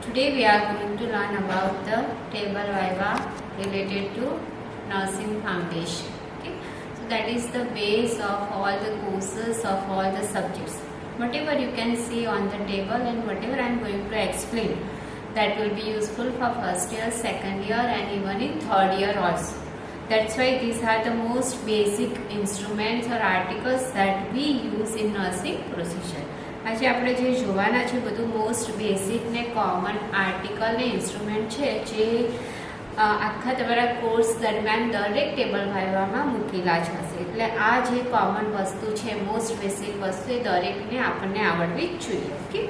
Today we are going to learn about the table viva related to nursing foundation. Okay, so that is the base of all the courses of all the subjects. Whatever you can see on the table and whatever I am going to explain, that will be useful for first year, second year, and even in third year also. That's why these are the most basic instruments or articles that we use in nursing procedure. આજે આપણે જે જોવાના છે બધું most basic ને common article ને instrument છે જે આખા તમારા કોર્સ દરમિયાન દરેક ટેબલ વાયવામાં મૂકેલા જ હશે. એટલે આ જે કોમન વસ્તુ છે મોસ્ટ બેસિક વસ્તુ એ દરેકને આપણને આવડવી જ જોઈએ. ઓકે,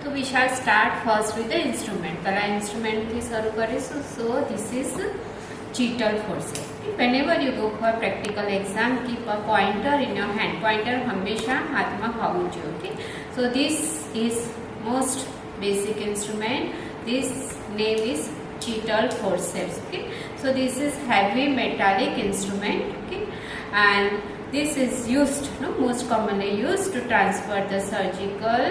તો વી શાલ start first with the instrument. પહેલાં ઇન્સ્ટ્રુમેન્ટથી શરૂ કરીશું. So this is Cheatal forceps. Whenever you go for practical exam, keep a pointer in your hand. Pointer हमेशा हाथ में होવું જોઈએ. Okay. So this is most basic instrument. This name is Cheatal forceps. Okay. So this is heavy metallic instrument. Okay. And this is used, most commonly used to transfer the surgical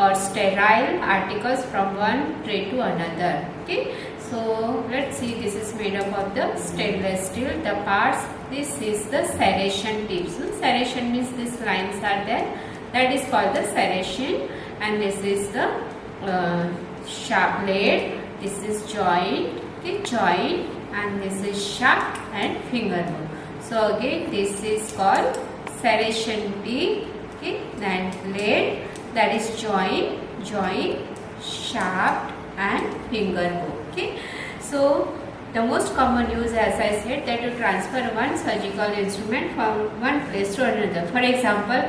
or sterile articles from one tray to another. Okay. So let's see, this is made up of the stainless steel. The parts, this is the serration tips. Serration means these lines are there. That is called the serration. And this is the sharp blade. This is joint. Okay, joint. And this is shaft and finger bone. So again, this is called serration tip. Okay, then blade. That is joint, shaft and finger bone. Okay, so the most common use, as I said, that to transfer one surgical instrument from one place to another. For example,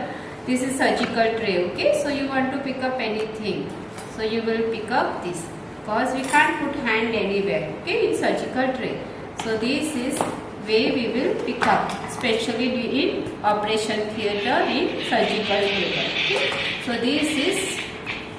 this is surgical tray. Okay, so you want to pick up anything, so you will pick up this because we can't put hand anywhere. Okay, in surgical tray. So this is way we will pick up, especially in operation theatre in surgical theatre. Okay, so this is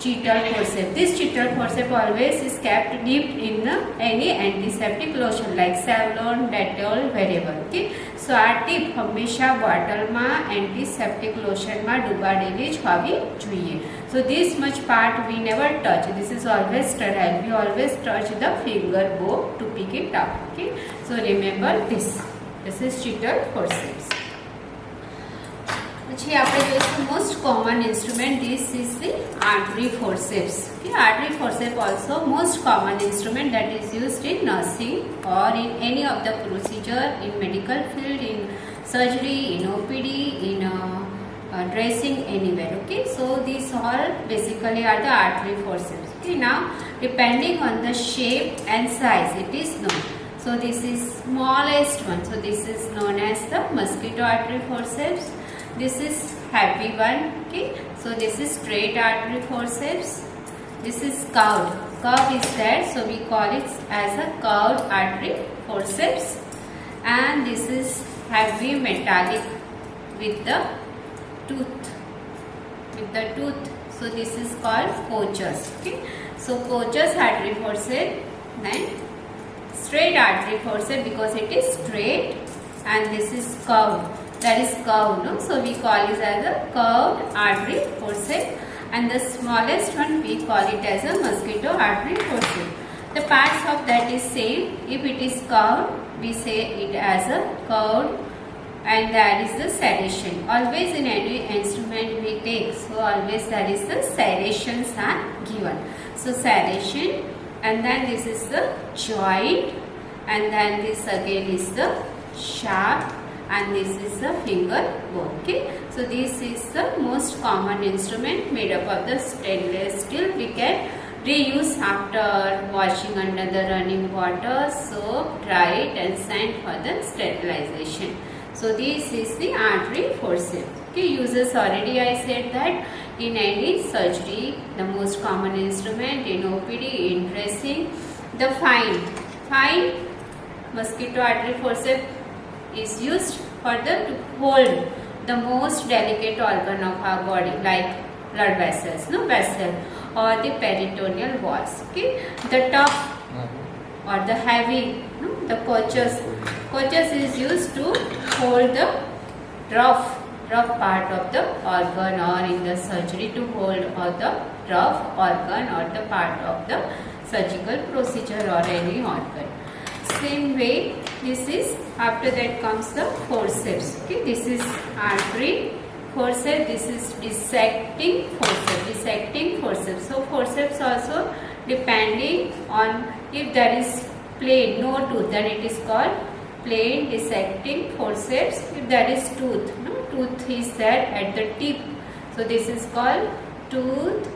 Cheatal forceps. This Cheatal forceps always is kept dipped in any antiseptic lotion like Savlon, Dettol, wherever. Okay. So આ tip હંમેશા બોટલમાં antiseptic લોશનમાં ડુબાડેલી જ હોવી જોઈએ. So this much part we never touch. This is always sterile. We always touch the finger bow to pick it up. Okay. So remember this. This is Cheatal forceps. પછી આપણે જોઈશું most common instrument. This is the artery forceps. Okay, artery forceps also most common instrument that is used in nursing or in any of the procedure in medical field, in surgery, in OPD, in dressing, anywhere. Okay, so these all basically are the artery forceps. Okay, now depending on the shape and size it is known. So this is smallest one. So this is known as the mosquito artery forceps. This is heavy one. Okay, so this is straight artery forceps. This is curved. Curve is there, so we call it as a curved artery forceps. And this is heavy metallic with the tooth. So this is called Kochus. Okay, so Kochus artery forceps. Then straight artery forceps because it is straight, and this is curved. That is curved, no? So we call it as a curved artery forceps, and the smallest one we call it as a mosquito artery forceps. The parts of that is same. If it is curved, we say it as a curved, and that is the serration. Always in any instrument we take, so always that is the serrations are given. So serration, and then this is the joint, and then this again is the shaft, and this is the finger bone. Okay, so this is the most common instrument made up of the stainless steel. We can reuse after washing under the running water, soap, dry it and send for the sterilization. So this is the artery forceps. Okay, uses already I said that in any surgery, the most common instrument in OPD, in dressing. The fine mosquito artery forceps is used for to hold the most delicate organ of our body, like blood vessels, vessel, or the peritoneal walls. Okay, the tough or the heavy, the Kochus is used to hold the rough part of the organ, or in the surgery to hold all the rough organ or the part of the surgical procedure or any organ. Same way, this is, after that comes the forceps. Okay, this is artery forceps, this is dissecting forceps, So forceps also, depending on if there is plain, no tooth, then it is called plain dissecting forceps. If there is tooth, no tooth is there at the tip, so this is called tooth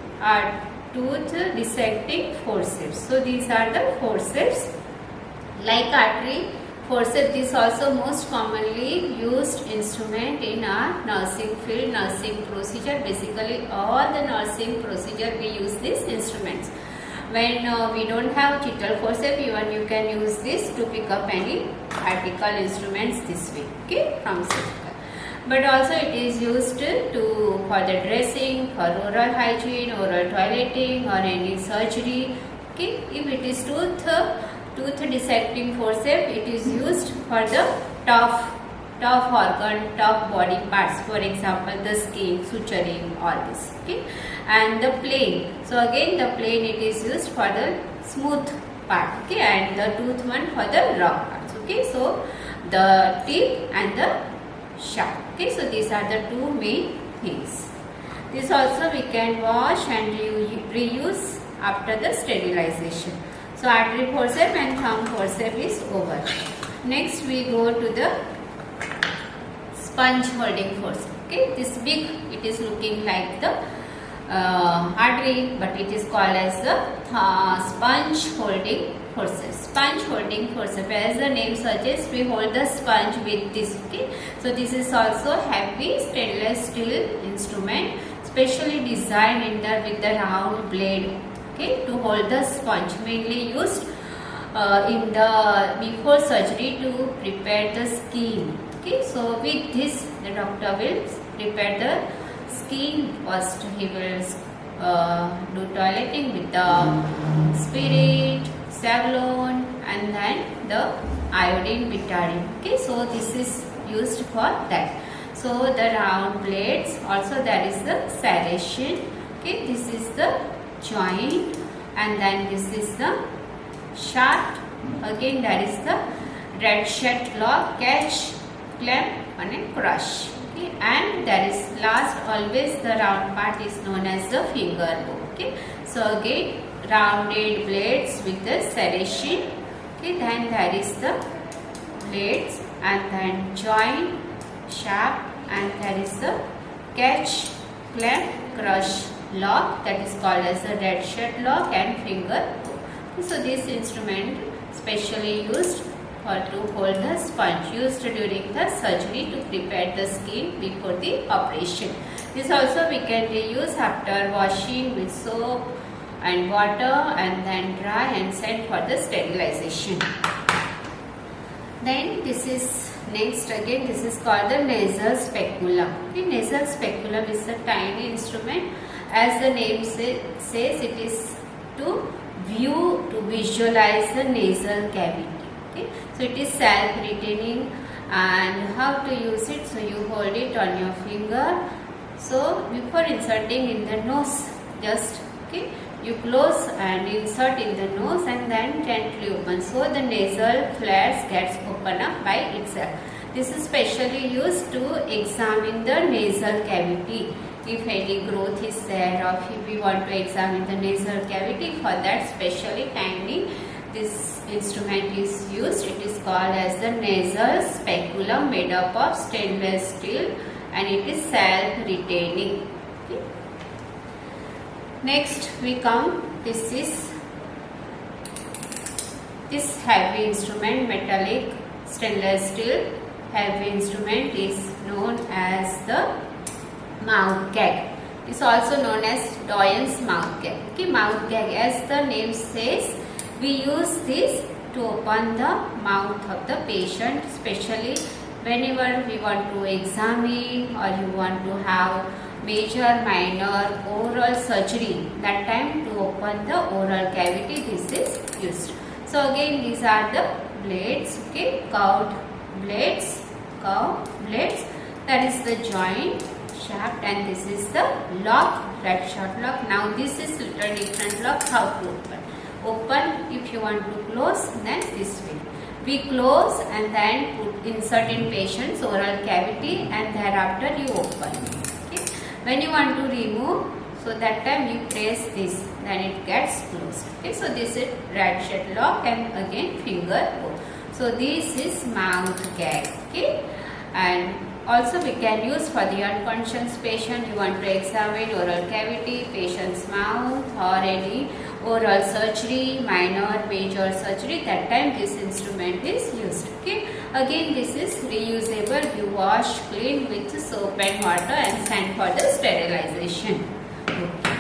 dissecting forceps. So these are the forceps. Like artery forceps, this also most commonly used instrument in our nursing field, nursing procedure. Basically all the nursing procedure we use these instruments. When we don't have chital forceps, even you can use this to pick up any article instruments this way, okay, from surgical. But also it is used for the dressing, for oral hygiene, oral toileting or any surgery. Okay, if it is tooth dissecting forceps, it is used for the tough organ, tough body parts, for example the skin, suturing, all this. Okay, and the plane, so again the plane it is used for the smooth part, okay, and the tooth one for the rough parts. Okay, so the tip and the shaft. Okay, so these are the two main things. This also we can wash and reuse after the sterilization. So artery forceps and thumb forceps is over. Next we go to the sponge holding forceps. Okay, this big, it is looking like the artery, but it is called as the sponge holding forceps. Sponge holding forceps, as the name suggests, we hold the sponge with this. Okay, so this is also heavy stainless steel instrument, specially designed with the round blade. Okay, to hold the sponge, mainly used in the before surgery to prepare the skin. Okay, so with this the doctor will prepare the skin. First he will do toileting with the spirit, Savlon, and then the iodine betadine. Okay, so this is used for that. So the round blades, also there is the serration. Okay, this is the joint, and then this is the shaft. Again there is the red shirt lock, catch, clamp and crush. Okay, and there is last always the round part is known as the finger bow. Okay, so again rounded blades with the serration. Okay, then there is the blades, and then joint, shaft, and there is the catch, clamp, crush, lock, that is called as the red shirt lock, and finger bow. So this instrument specially used to hold the sponge, used during the surgery to prepare the skin before the operation. This also we can reuse after washing with soap and water, and then dry and send for the sterilization. Then this is next, again this is called the nasal speculum. The nasal speculum is a tiny instrument. As the name says, it is to visualize the nasal cavity. Okay, so it is self-retaining, and how to use it? So you hold it on your finger. So before inserting in the nose, just you close and insert in the nose, and then gently open. So the nasal flares gets open up by itself. This is specially used to examine the nasal cavity. If any growth is there, or if we want to examine the nasal cavity, for that specially tiny this instrument is used. It is called as the nasal speculum, made up of stainless steel, and it is self-retaining. Okay. Next we come, this is this heavy instrument, metallic stainless steel heavy instrument is known as the mouth gag. It is also known as Doyen's mouth gag. Okay, mouth gag, as the name says, we use this to open the mouth of the patient, especially whenever we want to examine or you want to have major, minor oral surgery. That time to open the oral cavity, this is used. So again these are the blades. Okay, curved blades, that is the joint, shaft, and this is the lock, red short lock. Now this is little different lock, how to open. open. If you want to close, then this way. We close and then insert in patient's oral cavity, and thereafter you open. Okay. When you want to remove, so that time you press this, then it gets closed. Okay. So this is ratchet lock, and again finger go. So this is mouth gag. Okay. And also we can use for the unconscious patient. You want to examine oral cavity, patient's mouth, or any oral surgery, minor, major surgery. That time this instrument is used. Okay. Again, this is reusable. You wash, clean with soap and water and send for the sterilization. Okay.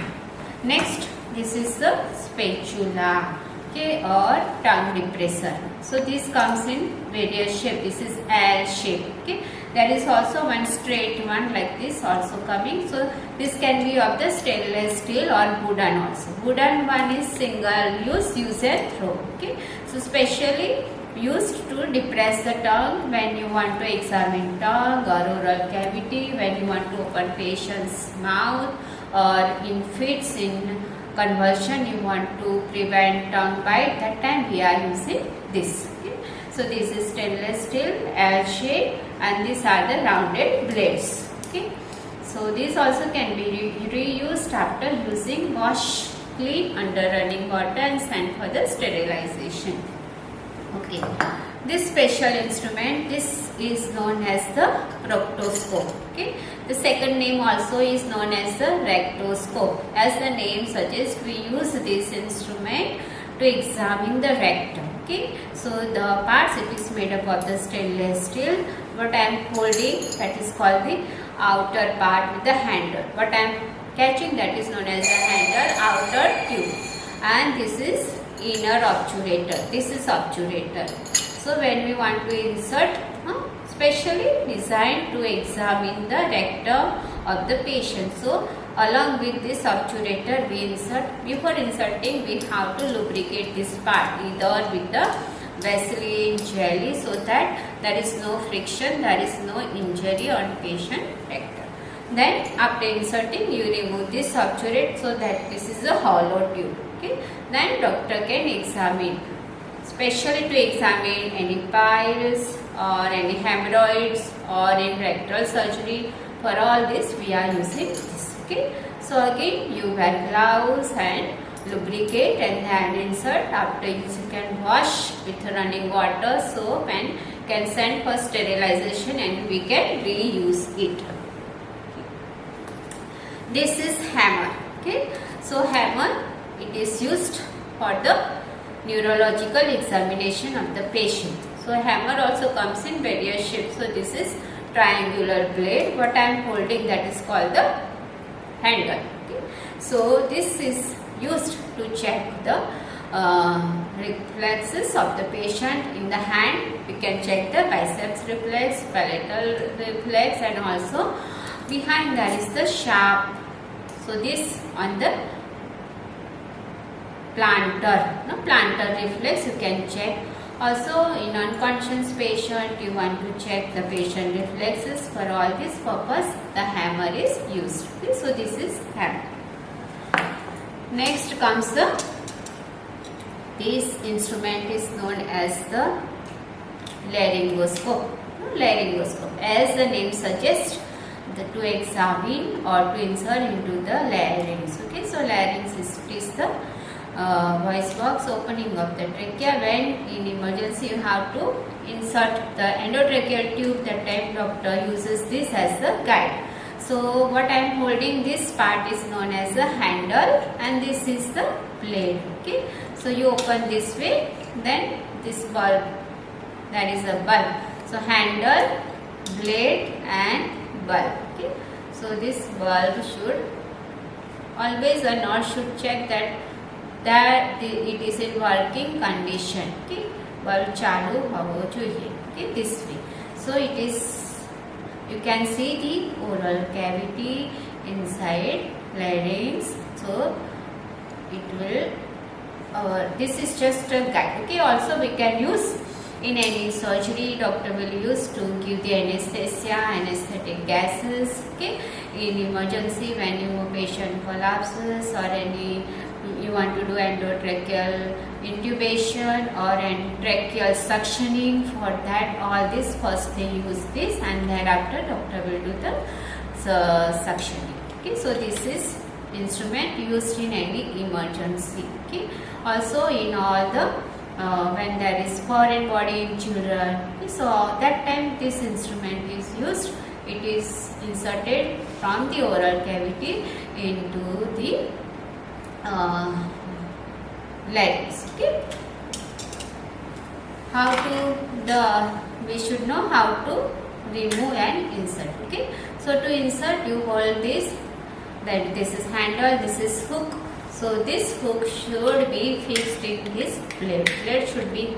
Next, this is the spatula. Okay, or tongue depressor. So this comes in various shape. This is L shape. Okay. There is also one straight one like this also coming. So this can be of the stainless steel or wooden also. Wooden one is single use and throw. Okay. So specially used to depress the tongue when you want to examine tongue or oral cavity, when you want to open patient's mouth, or in fits, in convulsion, you want to prevent tongue bite. That time we are using this. Okay. So this is stainless steel L shape, and these are the rounded blades. Okay. So these also can be reused after using. Wash, clean under running water and send for the sterilization. Okay. This special instrument, this is known as the proctoscope. Okay. The second name also is known as the rectoscope. As the name suggests, we use this instrument to examine the rectum. Okay. So the parts, it is made up of the stainless steel. What I am holding, that is called the outer part with the handle. What I am catching, that is known as the handle, outer tube. And this is inner obturator. This is obturator. So when we want to insert, specially designed to examine the rectum of the patient. So along with this obturator, we insert. Before inserting, we have to lubricate this part either with the Vaseline, jelly, so that there is no friction, there is no injury on patient rectum. Then after inserting, you remove this obturate, so that this is a hollow tube. Okay. Then doctor can examine, specially to examine any piles or any hemorrhoids or in rectal surgery. For all this, we are using this. Okay. So again, you wear gloves and lubricate and then insert. After you can wash with running water, soap, and can send for sterilization, and we can reuse it. This is hammer. Okay. So hammer, it is used for the neurological examination of the patient. So hammer also comes in various shapes. So this is triangular blade. What I am holding, that is called the handle. Okay. So this is used to check the reflexes of the patient. In the hand, we can check the biceps reflex, palatal reflex, and also behind there is the sharp. So this on the plantar reflex you can check. Also in unconscious patient, you want to check the patient reflexes. For all this purpose, the hammer is used. Okay, so this is hammer. Next comes this instrument is known as the laryngoscope. Laryngoscope, as the name suggests, to examine or to insert into the larynx. Okay, so larynx is the voice box, opening of the trachea. When in emergency you have to insert the endotracheal tube, that time doctor uses this as the guide. So what I am holding, this part is known as the handle, and this is the blade. Okay, so you open this way, then this bulb, that is a bulb. So handle, blade, and bulb. Okay, so this bulb should always, a nurse should check that it is in working condition. Okay, bulb चालू होना चाहिए. Okay, this way. So it is, you can see the oral cavity inside larynx. So it will, this is just a guide. Okay, also we can use in any surgery, doctor will use to give the anesthesia, anesthetic gases. Okay, in emergency when your patient collapses or any, you you want to do endotracheal intubation or tracheal suctioning, for that all this first they use this, and thereafter doctor will do the suctioning. Okay, so this is instrument used in any emergency. Okay, also in all the when there is foreign body in children, okay, so that time this instrument is used. It is inserted from the oral cavity into the larynx. Okay, how to we should know how to remove and insert. Okay, so to insert you hold this, that this is handle, this is hook. So this hook should be fixed in this blade. Blade should be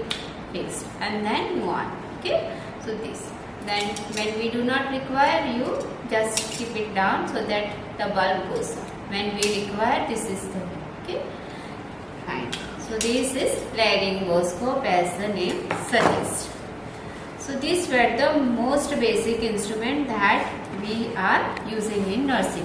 fixed and then move on. Okay, so this. Then when we do not require, you just keep it down so that the bulb goes up. When we require, this is the way. Okay, fine. So this is laryngoscope as the name suggests. So these were the most basic instrument that we are using in nursing.